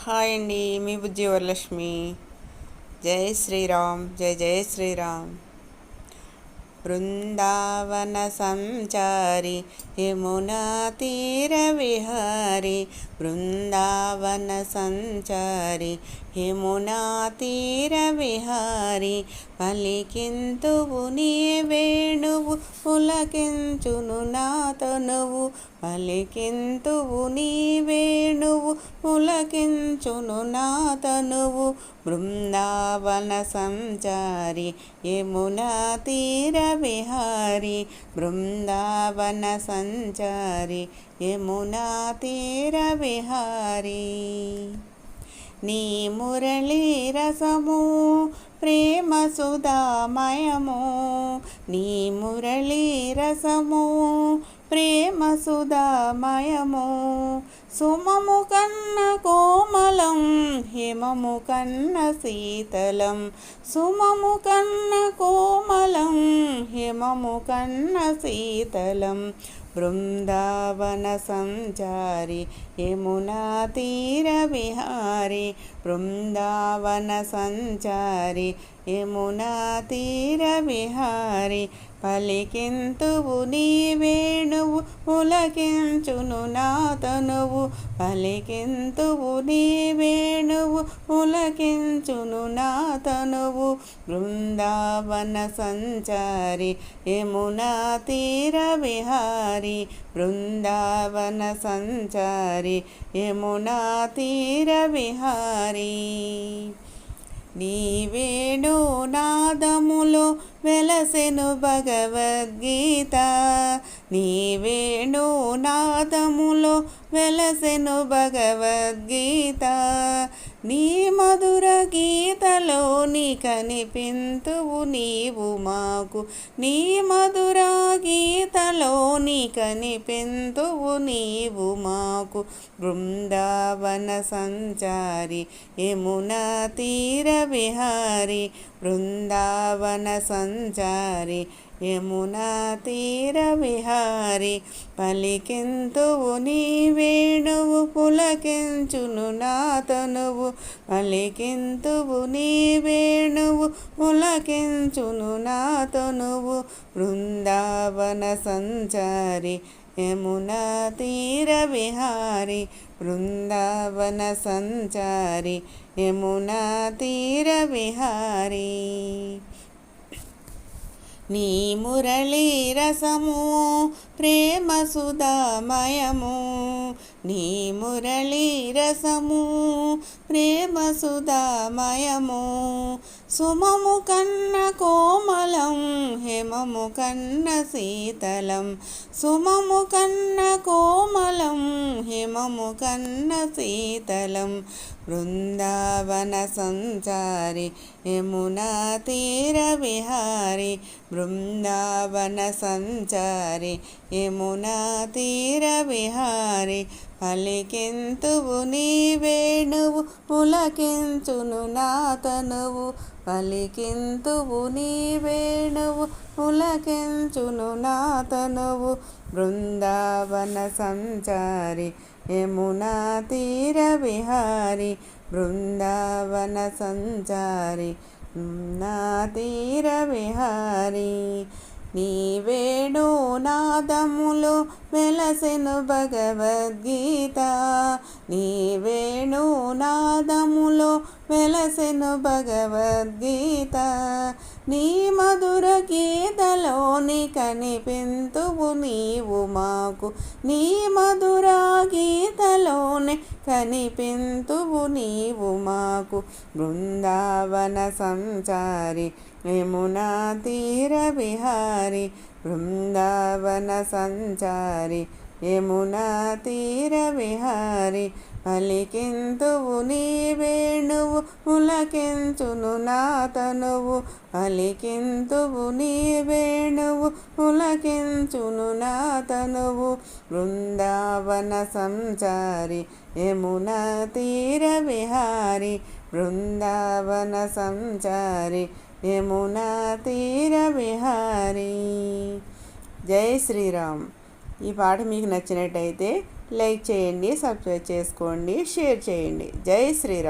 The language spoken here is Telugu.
హాయ్ అండి, మీ బుజ్జి వరలక్ష్మి. జై శ్రీరామ్, జై జై శ్రీరామ్. బృందావన సంచారి యమునా తీర విహారి, బృందావన సంచారి యమునా తీర విహారి. పలికింతువు నీ వేణువు పులకించును నా తనువు, పలికింతువు నీ వేణువు పులకించును నా తనువు. బృందావన సంచారి యమునా తీర విహారి, బృందావన సంచారి యమునా తీర విహారి. నీ మురళీ రసము ప్రేమ సుధామయము, నీ మురళీ రసము ప్రేమ సుధామయము. సుమము కన్న కోమలం హిమము కన్న శీతలం, సుమము కన్న కోమలం హిమము కన్న శీతలం. బృందావన సంచారి యమునా తీర విహారి, బృందావన సంచారి యమునా తీర విహారి. పలికింతువు నీ వేణువు పులకించును నా తనువు, పలికింతువు నీ వేణువు పులకించును నా తనువు. బృందావన సంచారి యమునా తీర విహారి, బృందావన సంచారి యమునా తీర విహారి. నీ వేణు నాదములో వెలసెను భగవద్గీత, నీ వేణు నాదములో వెలసెను భగవద్గీత. నీ మధుర గీతలోని కనిపింతువు నీవు మాకు, నీ మధుర గీతలోని కనిపింతువు నీవు మాకు. బృందావన సంచారి యమునా తీర విహారి, బృందావన సంచారి యమునా తీర విహారి. పలికింతువు నీ వేణువు పులకించును నా తనువు, పలికింతువు నీ వేణువు పులకించును నా తనువు. బృందావన సంచారి యమునా తీర విహారి, బృందావన సంచారి యమునా తీర విహారి. నీ మురళీ రసము ప్రేమ సుధామయము, నీ మురళీ రసము ప్రేమ సుధామయము. సుమము కన్న కోమలం హిమము కన్న శీతలం, సుమము కన్న కోమలం హిమము కన్న శీతలం. బృందావన సంచారి యమునా తీర విహారి, బృందావన సంచారి యమునా తీర విహారి. పలికింతువు నీ వేణువు పులకించును నా తనువు, పలికింతువు నీ వేణువు పులకించును నా తనువు. బృందావన సంచారి యమునా తీర విహారి, బృందావన సంచారి యమునా తీర విహారి. నీ వేణు నాదములో వెలసెను భగవద్గీత, నీ వేణు నాదములో వెలసెను భగవద్గీత. నీ మధుర గీతలోని కనిపింతువు నీవు మాకు, నీ మధుర గీతలోని కనిపింతువు నీవు మాకు. బృందావన సంచారి యమునా తీర విహారి, బృందావన సంచారి యమునా తీర విహారి. పలికింతువు నీ వేణువు పులకించును నా తనువు, పలికింతువు నీ వేణువు పులకించును నా తనువు. బృందావన సంచారి యమునా తీర విహారి, బృందావన సంచారి యమునా తీర విహారి. జై శ్రీరామ్. ఈ పాట మీకు నచ్చినట్టయితే లైక్ చేయండి, సబ్స్క్రైబ్ చేసుకోండి, షేర్ చేయండి. జై శ్రీరామ్.